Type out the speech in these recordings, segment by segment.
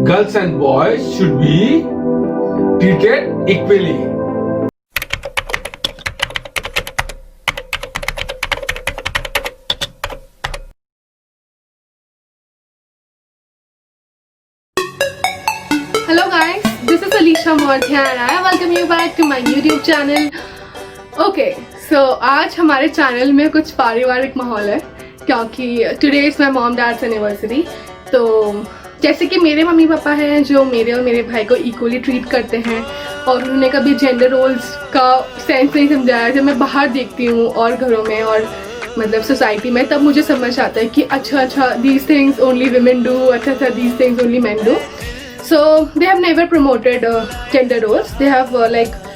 girls and boys should be treated equally. Hello guys, this is Alisha Morthia and I welcome you back to my YouTube channel. Okay, so आज हमारे channel में कुछ पारिवारिक माहौल है क्योंकि today is my mom dad's anniversary. तो जैसे कि मेरे मम्मी पापा हैं जो मेरे और मेरे भाई को इक्वली ट्रीट करते हैं और उन्होंने कभी जेंडर रोल्स का सेंस नहीं समझाया। जब मैं बाहर देखती हूँ और घरों में और मतलब सोसाइटी में, तब मुझे समझ आता है कि अच्छा these things only women do, अच्छा these things only men do. So they have never promoted gender roles. They have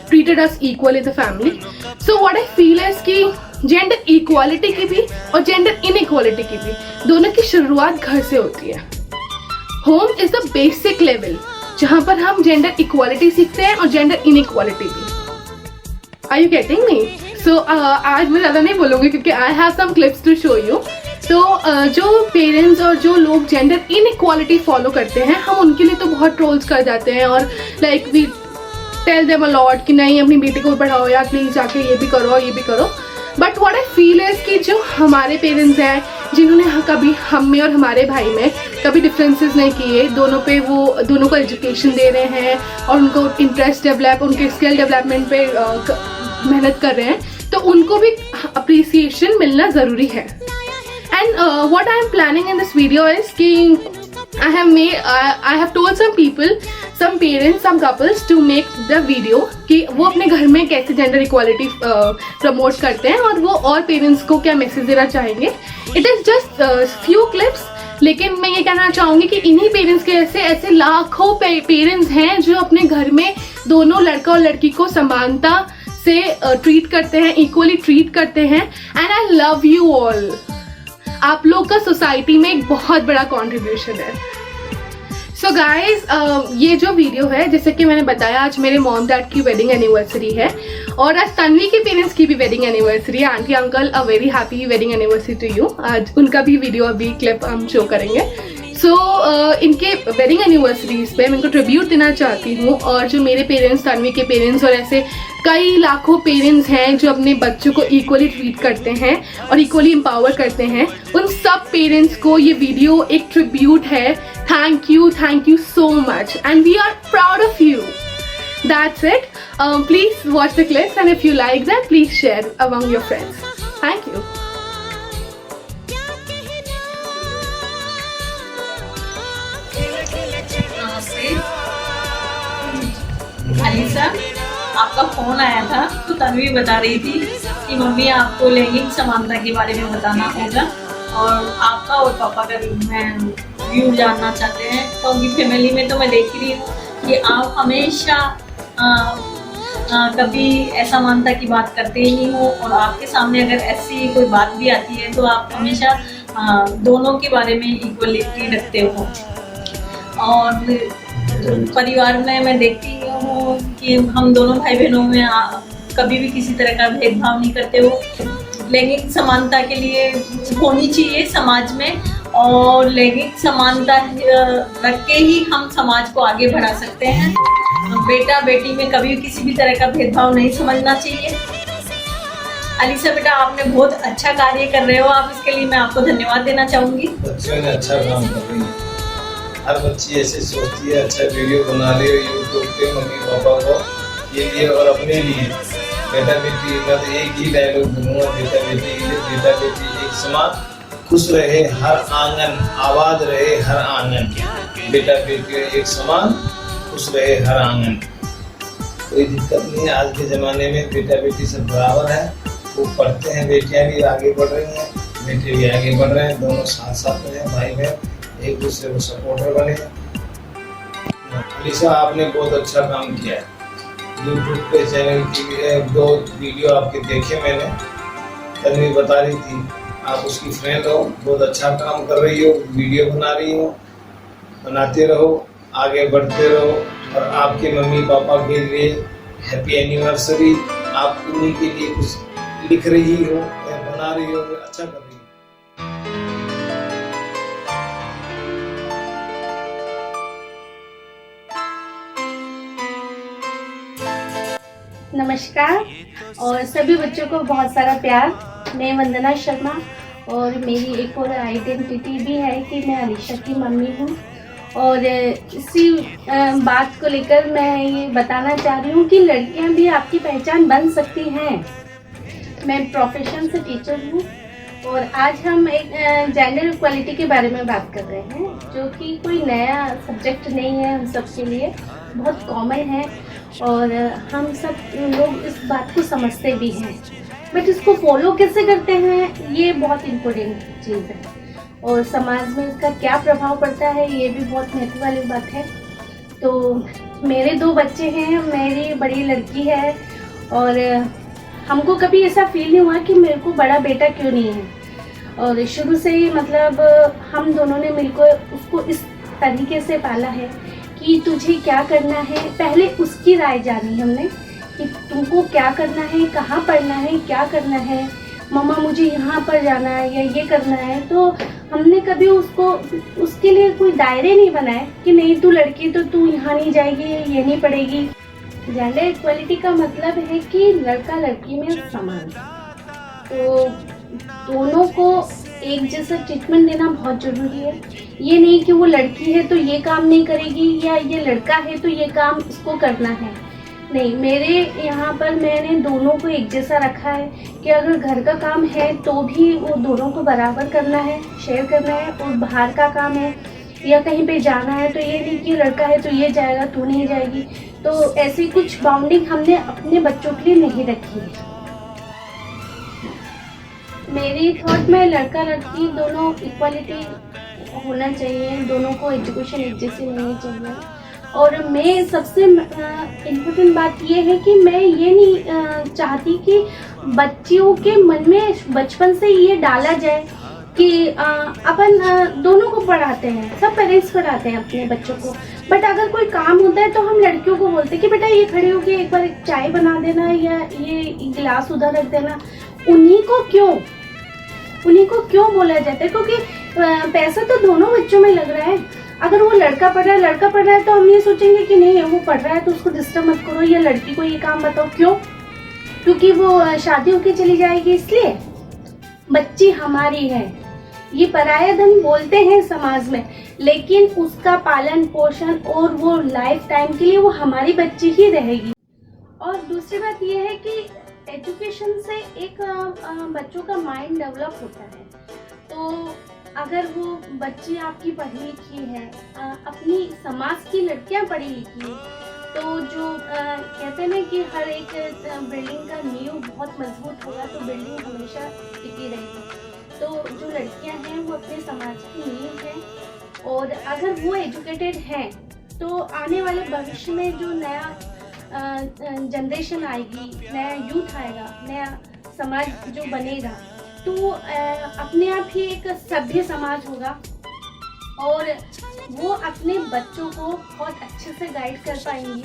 treated us equal in the family. So what I feel is कि gender equality की भी और gender inequality की भी दोनों की शुरुआत घर से होती है। Home is the basic level जहाँ पर हम gender equality सीखते हैं और gender inequality भी। Are you getting me? So आज मैं ज़्यादा नहीं बोलूँगी क्योंकि I have some clips to show you. तो जो पेरेंट्स और जो लोग जेंडर इनइक्वालिटी फॉलो करते हैं, हम उनके लिए तो बहुत ट्रोल्स कर जाते हैं और like we tell them a lot कि नहीं अपनी बेटी को पढ़ाओ या प्लीज जाके ये भी करो ये भी करो। But what I feel is कि जो हमारे पेरेंट्स हैं जिन्होंने कभी हम में और हमारे भाई में कभी डिफरेंसेस नहीं किए, दोनों को एजुकेशन दे रहे हैं और उनको इंटरेस्ट डेवलप, उनके स्किल डेवलपमेंट पे मेहनत कर रहे हैं, तो उनको भी अप्रिसिएशन मिलना ज़रूरी है। And what I am planning in this video is कि I have told some people, some parents, some couples to make the video कि वो अपने घर में कैसे gender equality promote करते हैं और वो और पेरेंट्स को क्या मैसेज देना चाहेंगे। It is just few clips, लेकिन मैं ये कहना चाहूँगी कि इन्हीं पेरेंट्स के ऐसे लाखों पेरेंट्स हैं जो अपने घर में दोनों लड़का और लड़की को समानता से ट्रीट करते हैं, इक्वली ट्रीट करते हैं। And I love you all. आप लोग का सोसाइटी में एक बहुत बड़ा कंट्रीब्यूशन है। सो गाइज, ये जो वीडियो है जैसे कि मैंने बताया, आज मेरे मॉम डैड की वेडिंग एनिवर्सरी है और आज तन्वी के पेरेंट्स की भी वेडिंग एनिवर्सरी है। Aunty uncle a very happy wedding anniversary to you. आज उनका भी वीडियो अभी क्लिप हम शो करेंगे। सो इनके वेडिंग एनिवर्सरीज पे मैं इनको ट्रिब्यूट देना चाहती हूँ और जो मेरे पेरेंट्स, तन्वी के पेरेंट्स और ऐसे कई लाखों पेरेंट्स हैं जो अपने बच्चों को इक्वली ट्रीट करते हैं और इक्वली एम्पावर करते हैं, उन सब पेरेंट्स को ये वीडियो एक ट्रिब्यूट है। Thank you so much and we are proud of you. That's it. Please watch the clips and if you like that please share among your friends. Thank you. Alisa, आपका phone आया था तो तन्वी बता रही थी कि mummy आपको लैंगिक समानता के बारे में बताना होगा और आपका और पापा का मैं व्यू जानना चाहते हैं क्योंकि फैमिली में तो मैं देख रही हूँ कि आप हमेशा कभी असमानता की बात करते ही हो और आपके सामने अगर ऐसी कोई बात भी आती है तो आप हमेशा दोनों के बारे में इक्वलिटी रखते हो। और परिवार में मैं देखती हूँ कि हम दोनों भाई बहनों में कभी भी किसी तरह का भेदभाव नहीं करते हो। लैंगिक समानता के लिए होनी चाहिए समाज में और लैंगिक समानता रख के ही हम समाज को आगे बढ़ा सकते हैं। बेटा बेटी में कभी किसी भी तरह का भेदभाव नहीं समझना चाहिए। अलीसा बेटा, आपने बहुत अच्छा कार्य कर रहे हो, आप इसके लिए मैं आपको धन्यवाद देना चाहूँगी। बच्चों ने अच्छा काम कर रही है। हर बच्ची ऐसे सोचती है अच्छा वीडियो बना ले यूट्यूब पे मम्मी पापा को ये लिए और अपने लिए। बेटा बेटी मैं तो एक ही डायलॉग दूंगा, बेटा बेटी एक समान, खुश रहे हर आंगन, आबाद रहे हर आंगन। बेटा बेटी एक समान, खुश रहे हर आंगन। कोई दिक्कत नहीं है, आज के ज़माने में बेटा बेटी सब बराबर है। वो पढ़ते हैं, बेटियाँ भी आगे बढ़ रही हैं, बेटे भी आगे बढ़ रहे हैं, दोनों साथ साथ में हैं, भाई बहन एक दूसरे को सपोर्टर बने। अलीसा, आपने बहुत अच्छा काम किया है। यूट्यूब पे चैनल की 2 वीडियो आपके देखे मैंने। तन्वी बता रही थी आप उसकी फ्रेंड हो, बहुत अच्छा काम कर रही हो, वीडियो बना रही हो, बनाते रहो, आगे बढ़ते रहो। और आपके मम्मी पापा के लिए हैप्पी एनिवर्सरी। आप उन्हीं के लिए कुछ लिख रही हो या बना रही हो, अच्छा कर रही हो। नमस्कार और सभी बच्चों को बहुत सारा प्यार। मैं वंदना शर्मा और मेरी एक और आइडेंटिटी भी है कि मैं अलीशा की मम्मी हूँ। और इसी बात को लेकर मैं ये बताना चाह रही हूँ कि लड़कियाँ भी आपकी पहचान बन सकती हैं। मैं प्रोफेशन से टीचर हूँ और आज हम एक जेंडर इक्वालिटी के बारे में बात कर रहे हैं, जो कि कोई नया सब्जेक्ट नहीं है, हम सब के लिए बहुत कॉमन है और हम सब लोग इस बात को समझते भी हैं। बट इसको फॉलो कैसे करते हैं ये बहुत इम्पोर्टेंट चीज़ है और समाज में इसका क्या प्रभाव पड़ता है ये भी बहुत महत्व वाली बात है। तो मेरे 2 बच्चे हैं, मेरी बड़ी लड़की है और हमको कभी ऐसा फील नहीं हुआ कि मेरे को बड़ा बेटा क्यों नहीं है। और शुरू से ही मतलब हम दोनों ने मिलकर उसको इस तरीके से पाला है कि तुझे क्या करना है, पहले उसकी राय जानी हमने कि तुमको क्या करना है, कहाँ पढ़ना है, क्या करना है, मम्मा मुझे यहाँ पर जाना है या ये करना है। तो हमने कभी उसके लिए कोई दायरे नहीं बनाए कि नहीं तू लड़की तो तू यहाँ नहीं जाएगी, ये नहीं पढ़ेगी। जेंडर इक्वालिटी का मतलब है कि लड़का लड़की में समान, तो दोनों को एक जैसा ट्रीटमेंट देना बहुत ज़रूरी है। ये नहीं कि वो लड़की है तो ये काम नहीं करेगी या ये लड़का है तो ये काम इसको करना है, नहीं। मेरे यहाँ पर मैंने दोनों को एक जैसा रखा है कि अगर घर का काम है तो भी वो दोनों को बराबर करना है, शेयर करना है। और बाहर का काम है या कहीं पे जाना है तो ये नहीं कि लड़का है तो ये जाएगा तू नहीं जाएगी। तो ऐसी कुछ बाउंडिंग हमने अपने बच्चों के लिए नहीं रखी है। मेरी थॉट में लड़का लड़की दोनों इक्वालिटी होना चाहिए, दोनों को एजुकेशन एक जैसी मिलनी चाहिए। और मैं सबसे इम्पोर्टेंट बात ये है कि मैं ये नहीं चाहती कि बच्चियों के मन में बचपन से ये डाला जाए कि अपन दोनों को पढ़ाते हैं, सब पेरेंट्स पढ़ाते हैं अपने बच्चों को, बट अगर कोई काम होता है तो हम लड़कियों को बोलते हैं कि बेटा ये खड़े होके एक बार चाय बना देना या ये गिलास उधर रख देना। उन्हीं को क्यों बोला जाता है? क्योंकि पैसा तो दोनों बच्चों में लग रहा है। अगर वो लड़का पढ़ रहा है तो हम ये सोचेंगे कि नहीं वो पढ़ रहा है तो उसको डिस्टर्ब मत करो, या लड़की को ये काम बताओ। क्यों? क्योंकि वो शादी होके चली जाएगी, इसलिए। बच्ची हमारी है, ये पराया धन बोलते हैं समाज में, लेकिन उसका पालन पोषण और वो लाइफ टाइम के लिए वो हमारी बच्ची ही रहेगी। और दूसरी बात ये है कि एजुकेशन से एक बच्चों का माइंड डेवलप होता है। तो अगर वो बच्ची आपकी पढ़ी लिखी है, अपनी समाज की लड़कियां पढ़ी लिखी है, तो जो कहते हैं ना कि हर एक बिल्डिंग का नींव बहुत मजबूत होगा तो बिल्डिंग हमेशा टिकी रहेगी। तो जो लड़कियां हैं वो अपने समाज की नींव हैं और अगर वो एजुकेटेड हैं तो आने वाले भविष्य में जो नया जनरेशन आएगी, नया यूथ आएगा, नया समाज जो बनेगा, तो अपने आप ही एक सभ्य समाज होगा और वो अपने बच्चों को बहुत अच्छे से गाइड कर पाएंगी,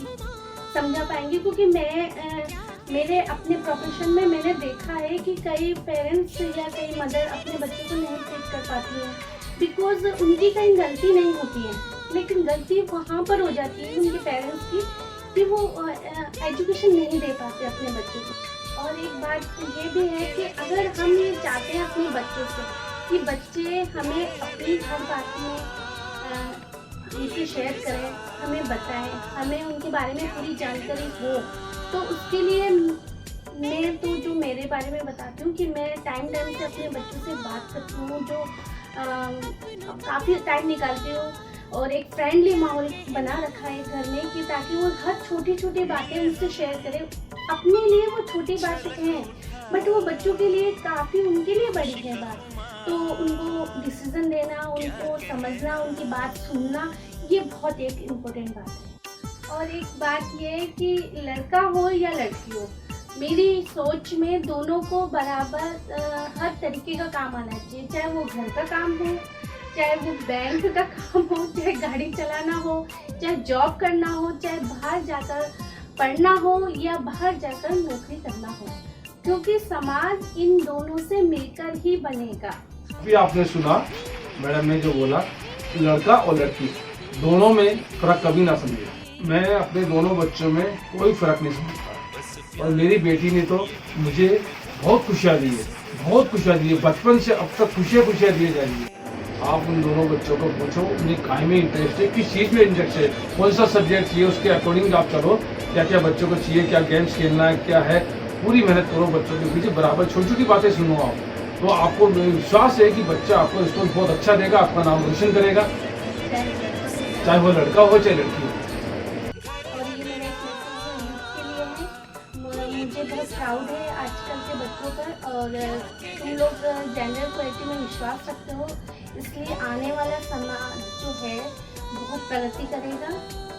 समझा पाएंगी। क्योंकि मेरे अपने प्रोफेशन में मैंने देखा है कि कई पेरेंट्स या कई मदर अपने बच्चों को नहीं ट्रीट कर पाती हैं बिकॉज उनकी कहीं गलती नहीं होती है, लेकिन गलती वहाँ पर हो जाती है उनके पेरेंट्स की कि वो एजुकेशन नहीं दे पाते अपने बच्चों को। और एक बात ये भी है कि अगर हम ये चाहते हैं अपने बच्चों से कि बच्चे हमें अपनी हर बात में इसे शेयर करें, हमें बताएं, हमें उनके बारे में पूरी जानकारी हो, तो उसके लिए मैं तो जो मेरे बारे में बताती हूँ कि मैं टाइम से अपने बच्चों से बात करती हूँ, जो काफ़ी टाइम निकालती हूँ और एक फ्रेंडली माहौल बना रखा है घर में कि ताकि वो हर छोटी छोटी बातें मुझसे शेयर करें। अपने लिए वो छोटी बातें हैं बट वो बच्चों के लिए काफ़ी उनके लिए बड़ी है बात, तो उनको डिसीजन देना, उनको समझना, उनकी बात सुनना, ये बहुत एक इम्पोर्टेंट बात है। और एक बात ये है कि लड़का हो या लड़की हो, मेरी सोच में दोनों को बराबर हर तरीके का काम आना चाहिए, चाहे वो घर का काम हो, चाहे वो बैंक का काम हो, चाहे गाड़ी चलाना हो, चाहे जॉब करना हो, चाहे बाहर जाकर पढ़ना हो या बाहर जाकर नौकरी करना हो, क्योंकि समाज इन दोनों से मिलकर ही बनेगा। अभी आपने सुना मैडम ने जो बोला, लड़का और लड़की दोनों में फर्क कभी ना समझे। मैं अपने दोनों बच्चों में कोई फर्क नहीं समझता। और मेरी बेटी ने तो मुझे बहुत खुशियाँ दी है, बहुत खुशियाँ दी है। बचपन से अब तक खुशियाँ दिए जा रही है। आप उन दोनों बच्चों को पूछो उन्हें काय में इंटरेस्ट है, किस चीज़ में इंटरेस्ट है, कौन सा सब्जेक्ट चाहिए, उसके अकॉर्डिंग आप चलो। क्या क्या बच्चों को चाहिए, क्या गेम्स खेलना है, क्या है, पूरी मेहनत करो बच्चों के पीछे। बराबर छोटी छोटी बातें सुनो आप, तो आपको विश्वास है कि बच्चा आपको रिस्पॉन्स बहुत अच्छा देगा, आपका नाम रोशन करेगा, चाहे वो लड़का हो चाहे लड़की हो। और ये मेरा एक मैसेज है यूथ के लिए है। मुझे बहुत प्राउड है आजकल के बच्चों पर, और तुम लोग जेंडर इक्वलिटी में विश्वास रखते हो, इसलिए आने वाला समाज जो है बहुत प्रगति करेगा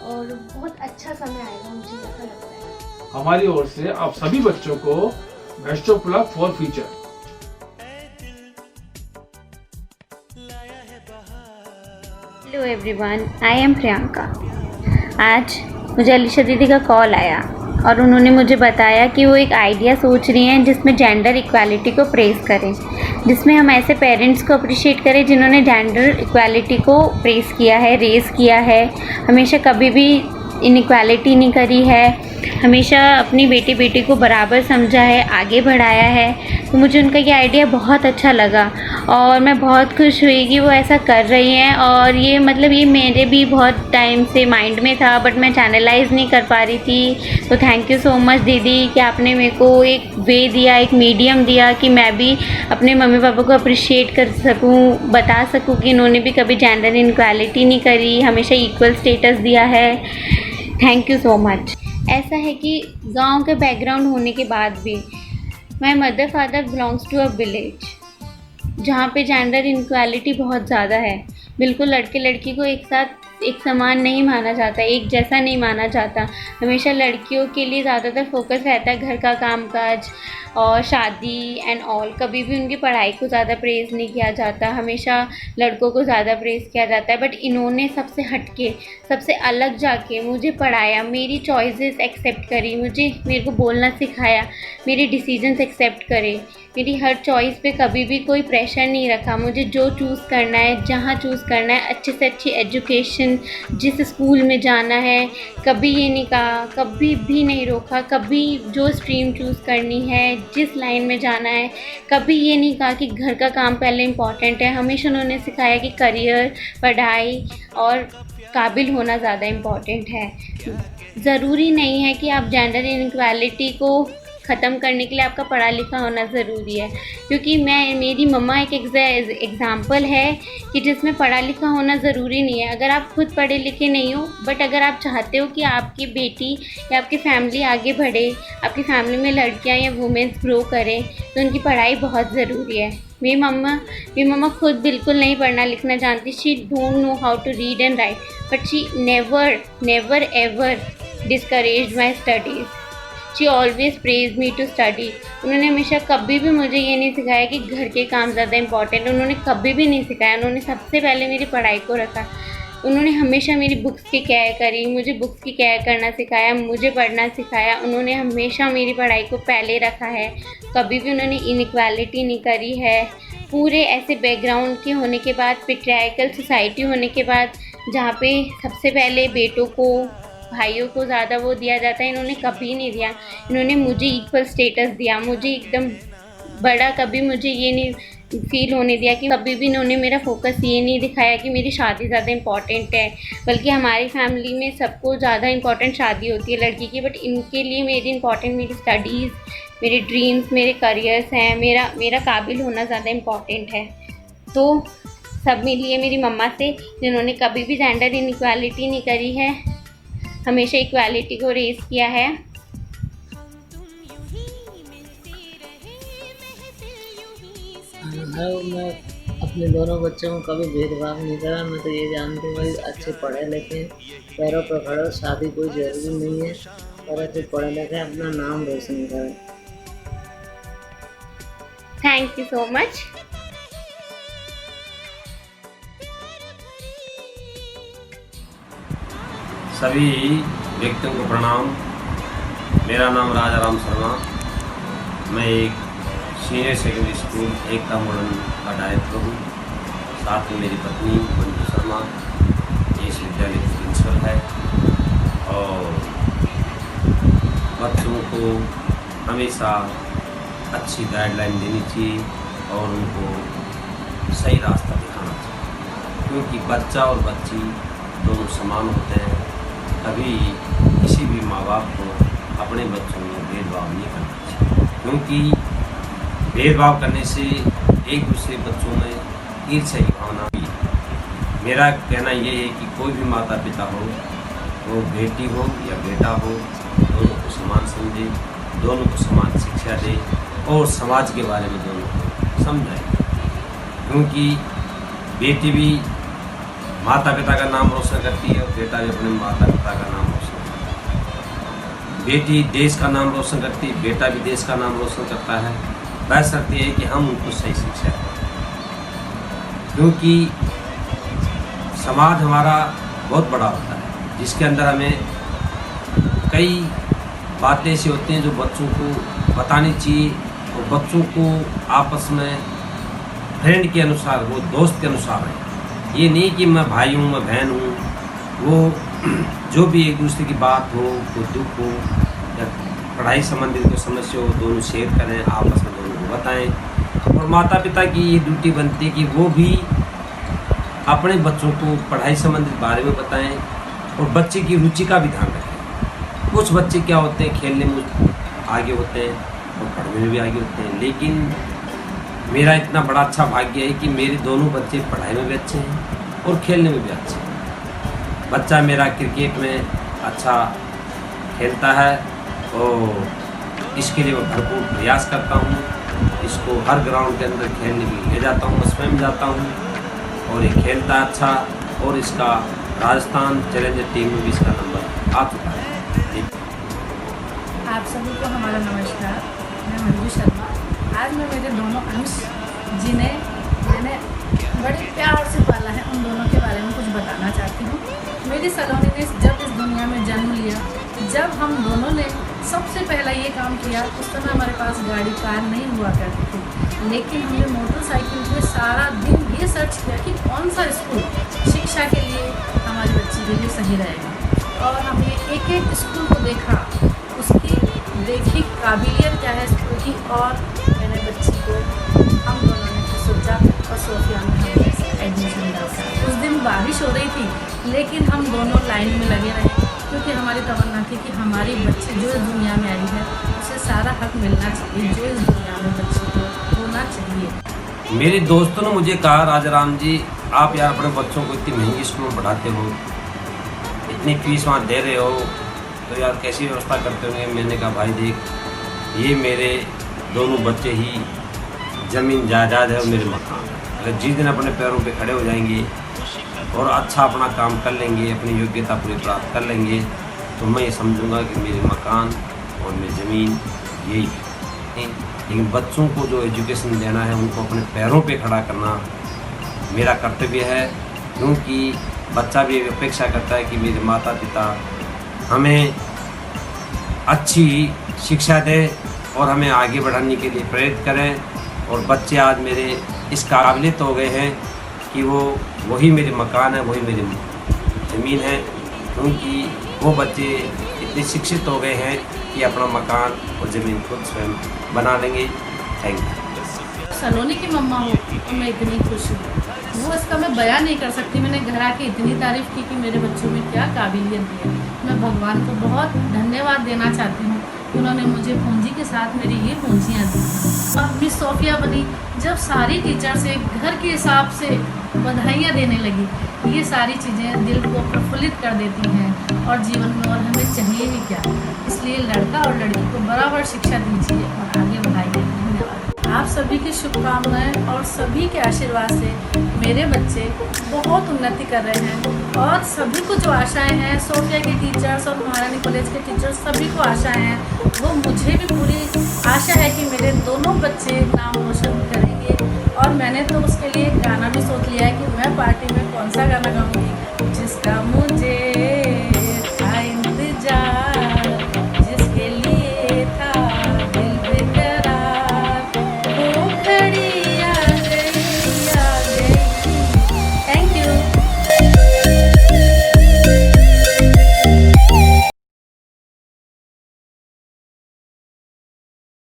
और बहुत अच्छा समय आएगा, मुझे ऐसा लगता है। हमारी ओर से आप सभी बच्चों को best of luck for future. Hello everyone, I am Priyanka. आज मुझे अलीशा दीदी का कॉल आया और उन्होंने मुझे बताया कि वो एक आइडिया सोच रही हैं जिसमें जेंडर इक्वालिटी को प्रेज़ करें, जिसमें हम ऐसे पेरेंट्स को अप्रिशिएट करें जिन्होंने जेंडर इक्वालिटी को प्रेज़ किया है, रेज़ किया है, हमेशा कभी भी इनइक्वालिटी नहीं करी है, हमेशा अपनी बेटी को बराबर समझा है, आगे बढ़ाया है। तो मुझे उनका ये आइडिया बहुत अच्छा लगा और मैं बहुत खुश हुई कि वो ऐसा कर रही हैं। और ये मतलब ये मेरे भी बहुत टाइम से माइंड में था, बट मैं चैनलाइज़ नहीं कर पा रही थी। तो थैंक यू सो मच दीदी कि आपने मेरे को एक वे दिया, एक मीडियम दिया कि मैं भी अपने मम्मी पापा को अप्रिशिएट कर सकूं, बता सकूं कि इन्होंने भी कभी जेंडर इनक्वालिटी नहीं करी, हमेशा इक्वल स्टेटस दिया है। Thank you so much. ऐसा है कि गांव के बैकग्राउंड होने के बाद भी my mother father belongs to a village जहाँ पे जेंडर इनक्वालिटी बहुत ज़्यादा है। बिल्कुल लड़के लड़की को एक साथ एक समान नहीं माना जाता, एक जैसा नहीं माना जाता। हमेशा लड़कियों के लिए ज़्यादातर फोकस रहता है घर का कामकाज और शादी एंड ऑल। कभी भी उनकी पढ़ाई को ज़्यादा प्रेज़ नहीं किया जाता, हमेशा लड़कों को ज़्यादा प्रेज़ किया जाता है। बट इन्होंने सबसे हटके, सबसे अलग जाके मुझे पढ़ाया, मेरी चॉइसेस एक्सेप्ट करी, मेरे को बोलना सिखाया, मेरे डिसीजंस एक्सेप्ट करे, मेरी हर चॉइस पे कभी भी कोई प्रेशर नहीं रखा। मुझे जो चूज़ करना है, जहाँ चूज़ करना है, अच्छे से अच्छी एजुकेशन, जिस स्कूल में जाना है, कभी ये नहीं कहा, कभी भी नहीं रोका, कभी जो स्ट्रीम चूज़ करनी है, जिस लाइन में जाना है, कभी ये नहीं कहा कि घर का काम पहले इम्पॉर्टेंट है। हमेशा उन्होंने सिखाया कि करियर, पढ़ाई और काबिल होना ज़्यादा इम्पॉर्टेंट है। ज़रूरी नहीं है कि आप जेंडर इनइक्वालिटी को ख़त्म करने के लिए आपका पढ़ा लिखा होना ज़रूरी है, क्योंकि मेरी मम्मा एक एग्ज़ाम्पल है कि जिसमें पढ़ा लिखा होना ज़रूरी नहीं है। अगर आप खुद पढ़े लिखे नहीं हो, बट अगर आप चाहते हो कि आपकी बेटी या आपकी फैमिली आगे बढ़े, आपकी फैमिली में लड़कियां या वुमेन्स ग्रो करें, तो उनकी पढ़ाई बहुत ज़रूरी है। मेरी मम्मा खुद बिल्कुल नहीं पढ़ना लिखना जानती। She don't know how to read and write, but she never ever discouraged my studies. She always praise me to study. उन्होंने हमेशा कभी भी मुझे ये नहीं सिखाया कि घर के काम ज़्यादा इम्पॉर्टेंट है, उन्होंने कभी भी नहीं सिखाया। उन्होंने सबसे पहले मेरी पढ़ाई को रखा। उन्होंने हमेशा मेरी बुक्स की केयर करी, मुझे बुक्स की केयर करना सिखाया, मुझे पढ़ना सिखाया। उन्होंने हमेशा मेरी पढ़ाई को पहले रखा है, कभी भी उन्होंने इनइक्वालिटी नहीं करी है। पूरे ऐसे बैकग्राउंड के होने के बाद, पेट्रियार्कल सोसाइटी होने के बाद, जहाँ पे सबसे पहले बेटों को, भाइयों को ज़्यादा वो दिया जाता है, इन्होंने कभी नहीं दिया। इन्होंने मुझे इक्वल स्टेटस दिया, मुझे एकदम बड़ा, कभी मुझे ये नहीं फील होने दिया कि कभी भी इन्होंने मेरा फोकस ये नहीं दिखाया कि मेरी शादी ज़्यादा इम्पॉर्टेंट है। बल्कि हमारी फैमिली में सबको ज़्यादा इम्पॉर्टेंट शादी होती है लड़की की, बट इनके लिए मेरी इम्पॉर्टेंट मेरी स्टडीज़, मेरे ड्रीम्स, मेरे करियर्स हैं, मेरा काबिल होना ज़्यादा इम्पॉर्टेंट है। तो सब मिली है मेरी मम्मा से, जिन्होंने कभी भी जेंडर इनइक्वालिटी नहीं करी है, हमेशा इक्वालिटी को रेज़ किया है। मैं अपने दोनों बच्चों को कभी भेदभाव नहीं करा। मैं तो ये जानती हूँ भाई अच्छे पढ़े लिखे, पैरों पर खड़े, शादी कोई ज़रूरी नहीं है, और अच्छे पढ़े लिखे अपना नाम रोशन करें। Thank you so much. सभी व्यक्तियों को प्रणाम। मेरा नाम राजाराम शर्मा। मैं एक सीनियर सेकेंडरी स्कूल एकता मॉडल का डायरेक्टर हूँ। साथ में मेरी पत्नी मंजू शर्मा इस विद्यालय की प्रिंसिपल है और बच्चों को हमेशा अच्छी गाइडलाइन देनी चाहिए और उनको सही रास्ता दिखाना चाहिए, क्योंकि बच्चा और बच्ची दोनों समान होते हैं। कभी किसी भी माँ बाप को अपने बच्चों में भेदभाव नहीं करना चाहिए, क्योंकि भेदभाव करने से एक दूसरे बच्चों में ईर्ष्या की भावना भी। मेरा कहना ये है कि कोई भी माता पिता हो, वो बेटी हो या बेटा हो, दोनों को समान समझे, दोनों को समान शिक्षा दे और समाज के बारे में दोनों को समझाए, क्योंकि बेटी भी माता पिता का नाम रोशन करती है और बेटा भी अपने माता पिता का नाम रोशन करता है। बेटी देश का नाम रोशन करती है, बेटा भी देश का नाम रोशन करता है। बशर्ते है कि हम उनको सही शिक्षा दें, क्योंकि समाज हमारा बहुत बड़ा होता है, जिसके अंदर हमें कई बातें ऐसी होती हैं जो बच्चों को बतानी चाहिए और बच्चों को आपस में फ्रेंड के अनुसार, वो दोस्त के अनुसार है। ये नहीं कि मैं भाई हूँ, मैं बहन हूँ, वो जो भी एक दूसरे की बात हो, कोई दुख हो या पढ़ाई संबंधित कोई समस्या हो, दोनों शेयर करें, आपस में दोनों को बताएं। और माता पिता की ये ड्यूटी बनती है कि वो भी अपने बच्चों को पढ़ाई संबंधित बारे में बताएं और बच्चे की रुचि का भी ध्यान रखें। कुछ बच्चे क्या होते हैं, खेलने में आगे होते हैं और पढ़ने में भी आगे होते हैं, लेकिन मेरा इतना बड़ा अच्छा भाग्य है कि मेरे दोनों बच्चे पढ़ाई में भी अच्छे हैं और खेलने में भी अच्छे हैं। बच्चा मेरा क्रिकेट में अच्छा खेलता है और इसके लिए मैं भरपूर प्रयास करता हूँ। इसको हर ग्राउंड के अंदर खेलने के लिए ले जाता हूँ, मैं स्वयं जाता हूँ और ये खेलता है अच्छा, और इसका राजस्थान चैलेंजर टीम में भी इसका नंबर आ चुका है। आप सभी को हमारा नमस्कार। मैं मंजू शर्मा। आज मैं मेरे दोनों अंश जिन्हें मैंने बड़े प्यार से पाला है, उन दोनों के बारे में कुछ बताना चाहती हूँ। मेरी सलोनी ने जब इस दुनिया में जन्म लिया, जब हम दोनों ने सबसे पहला ये काम किया, उस समय हमारे पास गाड़ी कार नहीं हुआ करती थी, लेकिन हमने मोटरसाइकिल पे सारा दिन ये सर्च किया कि कौन सा स्कूल शिक्षा के लिए हमारी बच्ची के लिए सही रहेगा। और हमने एक एक स्कूल को देखा, उसकी देखी काबिलियत क्या है स्कूल की, और मैंने बच्ची को हम दोनों ने सोचा और सोफिया में हमने एडमिशन डाला। उस दिन बारिश हो रही थी, लेकिन हम दोनों लाइन में लगे रहे, क्योंकि हमारी तमन्ना थी कि हमारी बच्ची जो इस दुनिया में आई है उसे सारा हक मिलना चाहिए जो इस दुनिया में बच्ची को होना चाहिए। मेरे दोस्तों ने मुझे कहा, राजाराम जी आप यार अपने बच्चों को इतनी महंगी स्कूल में पढ़ाते हो, इतनी फीस वहाँ दे रहे हो, तो यार कैसी व्यवस्था करते होंगे। मैंने कहा भाई देख, ये मेरे दोनों बच्चे ही ज़मीन जायदाद है और मेरे मकान। अगर जिस दिन अपने पैरों पे खड़े हो जाएंगे और अच्छा अपना काम कर लेंगे, अपनी योग्यता पूरी प्राप्त कर लेंगे, तो मैं ये समझूंगा कि मेरे मकान और मेरी ज़मीन यही है। लेकिन बच्चों को जो एजुकेशन देना है, उनको अपने पैरों पे खड़ा करना मेरा कर्तव्य है, क्योंकि बच्चा भी अपेक्षा करता है कि मेरे माता पिता हमें अच्छी शिक्षा दें और हमें आगे बढ़ाने के लिए प्रेरित करें। और बच्चे आज मेरे इस काबिलियत हो गए हैं कि वो वही मेरे मकान है, वही मेरी ज़मीन है, क्योंकि वो बच्चे इतने शिक्षित हो गए हैं कि अपना मकान और ज़मीन खुद स्वयं बना लेंगे। Thank you. सलोनी की मम्मा हो तो मैं इतनी खुश हूँ, वो इसका मैं बयान नहीं कर सकती। मैंने घर आके इतनी तारीफ़ की कि मेरे बच्चों में क्या काबिलियत दी है। मैं भगवान को बहुत धन्यवाद देना चाहती हूँ, उन्होंने मुझे पूंजी के साथ मेरी ये पूंजियाँ दी। और मिस सोफिया बनी, जब सारी टीचर से घर के हिसाब से बधाइयाँ देने लगी, ये सारी चीज़ें दिल को प्रफुल्लित कर देती हैं और जीवन में और हमें चाहिए ही क्या। इसलिए लड़का और लड़की को बराबर शिक्षा दीजिए और आगे बढ़ाइए। धन्यवाद। आप सभी की शुभकामनाएं और सभी के आशीर्वाद से मेरे बच्चे बहुत उन्नति कर रहे हैं, और सभी को जो आशाएं हैं, सोफिया के टीचर्स और महारानी कॉलेज के टीचर्स सभी को आशाएं हैं, वो मुझे भी पूरी आशा है कि मेरे दोनों बच्चे नाम रोशन करेंगे। और मैंने तो उसके लिए एक गाना भी सोच लिया है कि मैं पार्टी में कौन सा गाना गाऊंगी, जिसका मुझे